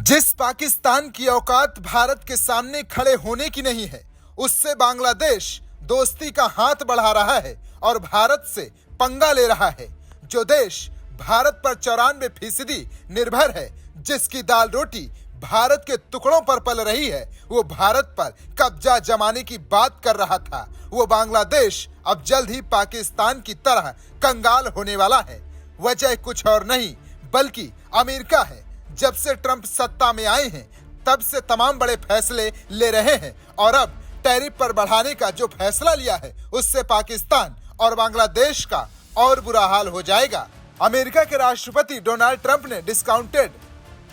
जिस पाकिस्तान की औकात भारत के सामने खड़े होने की नहीं है, उससे बांग्लादेश दोस्ती का हाथ बढ़ा रहा है और भारत से पंगा ले रहा है। जो देश भारत पर 94% निर्भर है, जिसकी दाल रोटी भारत के टुकड़ों पर पल रही है, वो भारत पर कब्जा जमाने की बात कर रहा था। वो बांग्लादेश अब जल्द ही पाकिस्तान की तरह कंगाल होने वाला है। वजह कुछ और नहीं बल्कि अमेरिका है। जब से ट्रंप सत्ता में आए हैं, तब से तमाम बड़े फैसले ले रहे हैं और अब टैरिफ पर बढ़ाने का जो फैसला लिया है, उससे पाकिस्तान और बांग्लादेश का और बुरा हाल हो जाएगा। अमेरिका के राष्ट्रपति डोनाल्ड ट्रंप ने डिस्काउंटेड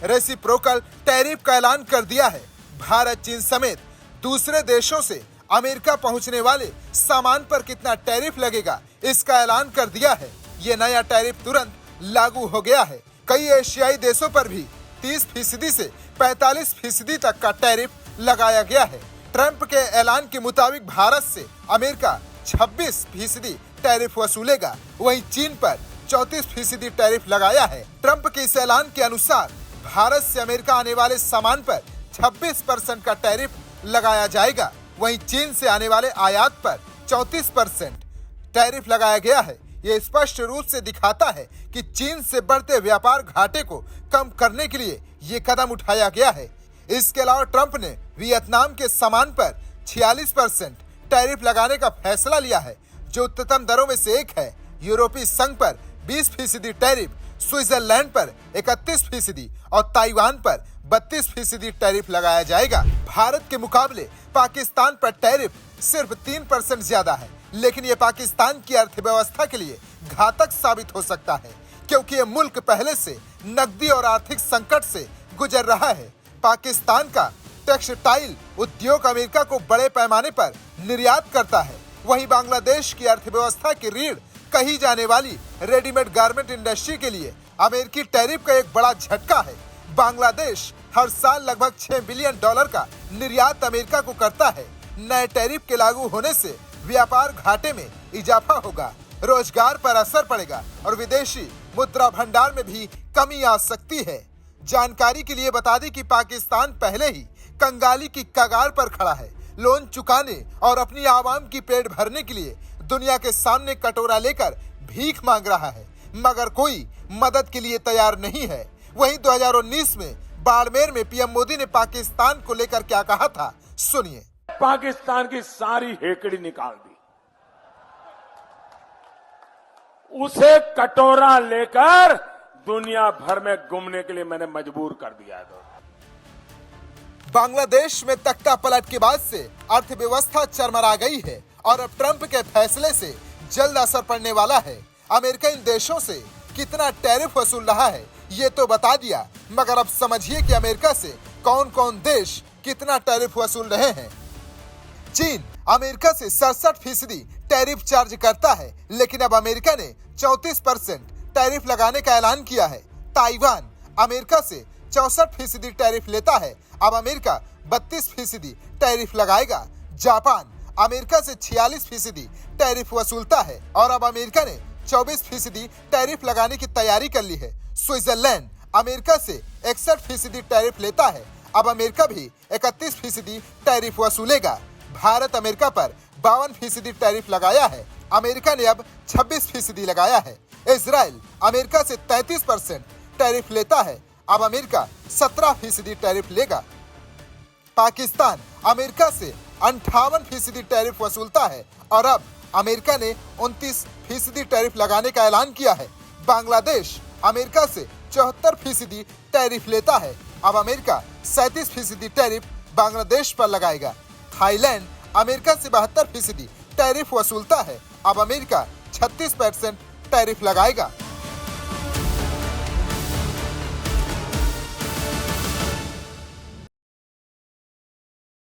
रेसिप्रोकल टैरिफ का ऐलान कर दिया है। भारत, चीन समेत दूसरे देशों से अमेरिका पहुंचने वाले सामान पर कितना टैरिफ लगेगा, इसका ऐलान कर दिया है। ये नया टैरिफ तुरंत लागू हो गया है। कई एशियाई देशों पर भी 30% से 45% तक का टैरिफ लगाया गया है। ट्रंप के ऐलान के मुताबिक भारत से अमेरिका 26% टैरिफ वसूलेगा, वहीं चीन पर 34% टैरिफ लगाया है। ट्रंप के इस ऐलान के अनुसार भारत से अमेरिका आने वाले सामान पर 26% का टैरिफ लगाया जाएगा, वहीं चीन से आने वाले आयात पर 34% टैरिफ लगाया गया है। ये स्पष्ट रूप से दिखाता है कि चीन से बढ़ते व्यापार घाटे को कम करने के लिए ये कदम उठाया गया है। इसके अलावा ट्रंप ने वियतनाम के सामान पर 46% टैरिफ लगाने का फैसला लिया है, जो उच्चतम दरों में से एक है। यूरोपीय संघ पर 20% टैरिफ, स्विट्जरलैंड पर 31% और ताइवान पर 32% टैरिफ लगाया जाएगा। भारत के मुकाबले पाकिस्तान पर टैरिफ सिर्फ 3% ज्यादा है, लेकिन ये पाकिस्तान की अर्थव्यवस्था के लिए घातक साबित हो सकता है, क्योंकि ये मुल्क पहले से नकदी और आर्थिक संकट से गुजर रहा है। पाकिस्तान का टेक्सटाइल उद्योग अमेरिका को बड़े पैमाने पर निर्यात करता है, वहीं बांग्लादेश की अर्थव्यवस्था की रीढ़ कही जाने वाली रेडीमेड गारमेंट इंडस्ट्री के लिए अमेरिकी टैरिफ का एक बड़ा झटका है। बांग्लादेश हर साल लगभग $6 बिलियन का निर्यात अमेरिका को करता है। नए टैरिफ के लागू होने से व्यापार घाटे में इजाफा होगा, रोजगार पर असर पड़ेगा और विदेशी मुद्रा भंडार में भी कमी आ सकती है। जानकारी के लिए बता दें कि पाकिस्तान पहले ही कंगाली की कगार पर खड़ा है। लोन चुकाने और अपनी आवाम की पेट भरने के लिए दुनिया के सामने कटोरा लेकर भीख मांग रहा है, मगर कोई मदद के लिए तैयार नहीं है। वहीं 2019 में बाड़मेर में पीएम मोदी ने पाकिस्तान को लेकर क्या कहा था, सुनिए। पाकिस्तान की सारी हेकड़ी निकाल दी, उसे कटोरा लेकर दुनिया भर में घूमने के लिए मैंने मजबूर कर दिया है। बांग्लादेश में तख्ता पलट के बाद से अर्थव्यवस्था चरमरा गई है और अब ट्रंप के फैसले से जल्द असर पड़ने वाला है। अमेरिका इन देशों से कितना टैरिफ वसूल रहा है ये तो बता दिया, मगर अब समझिए कि अमेरिका से कौन कौन देश कितना टैरिफ वसूल रहे हैं। चीन अमेरिका से 67% टैरिफ चार्ज करता है, लेकिन अब अमेरिका ने 34% टैरिफ लगाने का ऐलान किया है। ताइवान अमेरिका से 64% टैरिफ लेता है, अब अमेरिका 32% टैरिफ लगाएगा। जापान अमेरिका से 46% टैरिफ वसूलता है और अब अमेरिका ने 24% टैरिफ लगाने की तैयारी कर ली है। स्विट्जरलैंड अमेरिका से 61% टैरिफ लेता है, अब अमेरिका भी 31% टैरिफ वसूलेगा। भारत अमेरिका पर 52% टैरिफ लगाया है, अमेरिका ने अब 26% लगाया है। इजराइल अमेरिका से 33% टैरिफ लेता है, अब अमेरिका 17% टैरिफ लेगा। पाकिस्तान अमेरिका से 58% टैरिफ वसूलता है और अब अमेरिका ने 29% टैरिफ लगाने का ऐलान किया है। बांग्लादेश अमेरिका से 74% टैरिफ लेता है, अब अमेरिका 37% टैरिफ बांग्लादेश पर लगाएगा। थाईलैंड अमेरिका से 72% टैरिफ वसूलता है, अब अमेरिका 36% टैरिफ लगाएगा।